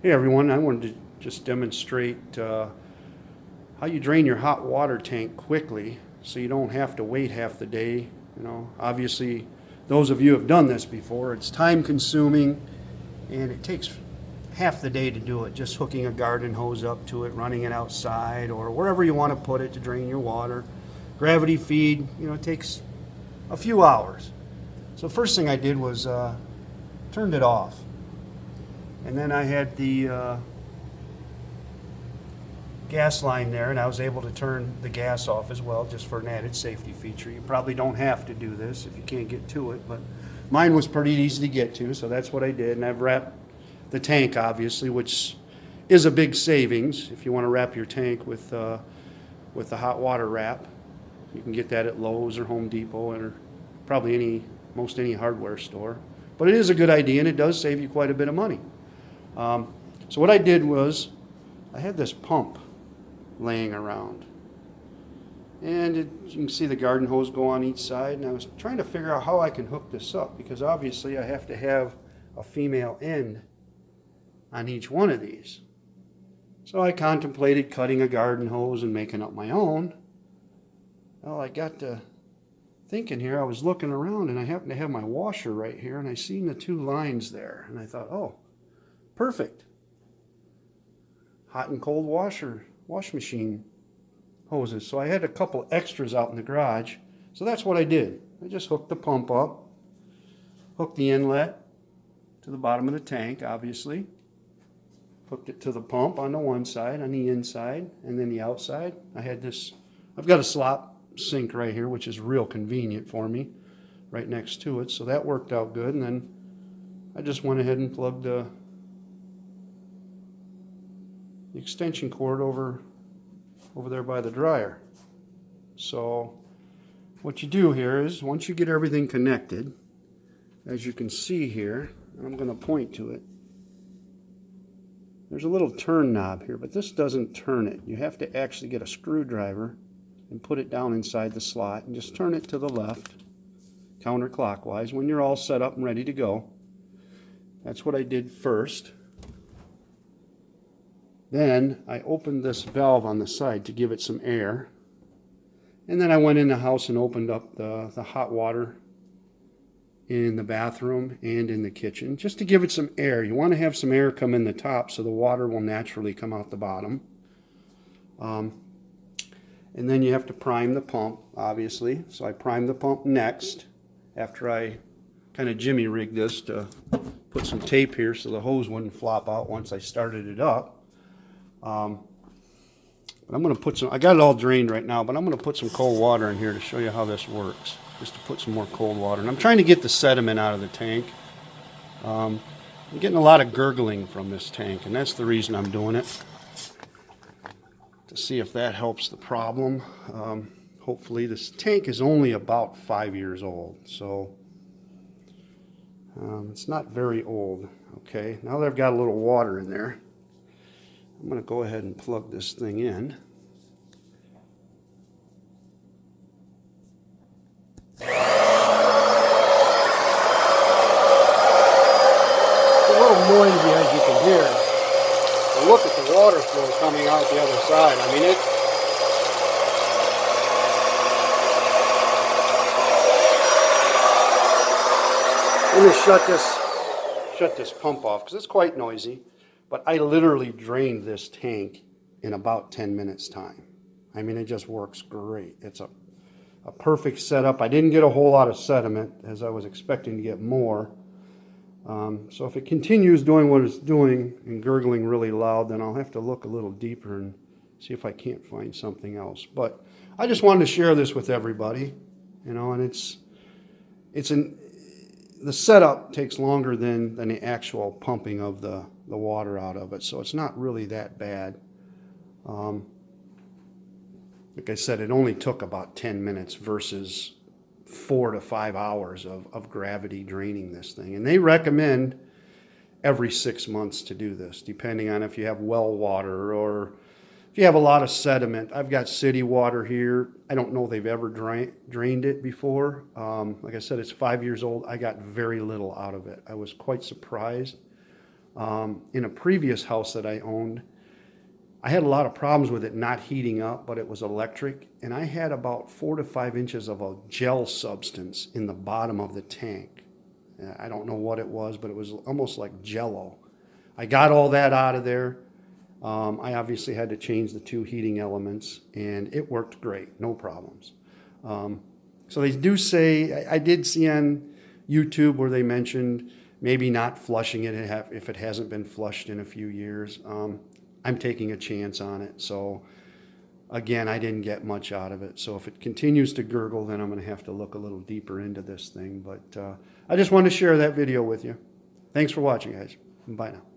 Hey everyone, I wanted to just demonstrate how you drain your hot water tank quickly so you don't have to wait half the day. Obviously, those of you who have done this before, it's time consuming and it takes half the day to do it, just hooking a garden hose up to it, running it outside or wherever you want to put it to drain your water. Gravity feed, it takes a few hours. So first thing I did was turned it off. And then I had the gas line there, and I was able to turn the gas off as well, just for an added safety feature. You probably don't have to do this if you can't get to it, but mine was pretty easy to get to, so that's what I did. And I've wrapped the tank, obviously, which is a big savings if you want to wrap your tank with the hot water wrap. You can get that at Lowe's or Home Depot or probably most any hardware store. But it is a good idea, and it does save you quite a bit of money. So what I did was I had this pump laying around, and you can see the garden hose go on each side, and I was trying to figure out how I can hook this up, because obviously I have to have a female end on each one of these. So I contemplated cutting a garden hose and making up my own. Well, I got to thinking here, I was looking around and I happened to have my washer right here, and I seen the two lines there, and I thought, oh, perfect. Hot and cold wash machine hoses. So I had a couple extras out in the garage. So that's what I did. I just hooked the pump up, hooked the inlet to the bottom of the tank, obviously. Hooked it to the pump on the one side, on the inside, and then the outside. I've got a slop sink right here, which is real convenient for me, right next to it. So that worked out good. And then I just went ahead and plugged the extension cord over there by the dryer. So what you do here is, once you get everything connected, as you can see here, and I'm going to point to it, there's a little turn knob here, but this doesn't turn it. You have to actually get a screwdriver and put it down inside the slot and just turn it to the left, counterclockwise, when you're all set up and ready to go. That's what I did first. Then I opened this valve on the side to give it some air. And then I went in the house and opened up the hot water in the bathroom and in the kitchen, just to give it some air. You want to have some air come in the top so the water will naturally come out the bottom. And then you have to prime the pump, obviously. So I primed the pump next, after I kind of jimmy rigged this to put some tape here so the hose wouldn't flop out once I started it up. But I'm going to I got it all drained right now, but I'm going to put some cold water in here to show you how this works, just to put some more cold water. And I'm trying to get the sediment out of the tank. I'm getting a lot of gurgling from this tank, and that's the reason I'm doing it, to see if that helps the problem. Hopefully. This tank is only about 5 years old, so it's not very old. Okay, now that I've got a little water in there, I'm going to go ahead and plug this thing in. It's a little noisy, as you can hear. But look at the water flow coming out the other side. I mean, let me shut this pump off, because it's quite noisy. But I literally drained this tank in about 10 minutes time. I mean, it just works great. It's a perfect setup. I didn't get a whole lot of sediment, as I was expecting to get more. So if it continues doing what it's doing and gurgling really loud, then I'll have to look a little deeper and see if I can't find something else. But I just wanted to share this with everybody, and the setup takes longer than the actual pumping of the water out of it, so it's not really that bad. Like I said, it only took about 10 minutes versus 4 to 5 hours of gravity draining this thing. And they recommend every 6 months to do this, depending on if you have well water or if you have a lot of sediment. I've got city water here. I don't know if they've ever drained it before. Like I said, it's 5 years old. I got very little out of it. I was quite surprised. In a previous house that I owned, I had a lot of problems with it not heating up, but it was electric, and I had about 4 to 5 inches of a gel substance in the bottom of the tank. I don't know what it was, but it was almost like Jello. I got all that out of there. I obviously had to change the 2 heating elements, and it worked great, no problems. So they do say, I did see on YouTube where they mentioned maybe not flushing it if it hasn't been flushed in a few years. I'm taking a chance on it. So again, I didn't get much out of it. So if it continues to gurgle, then I'm going to have to look a little deeper into this thing. But I just wanted to share that video with you. Thanks for watching, guys. Bye now.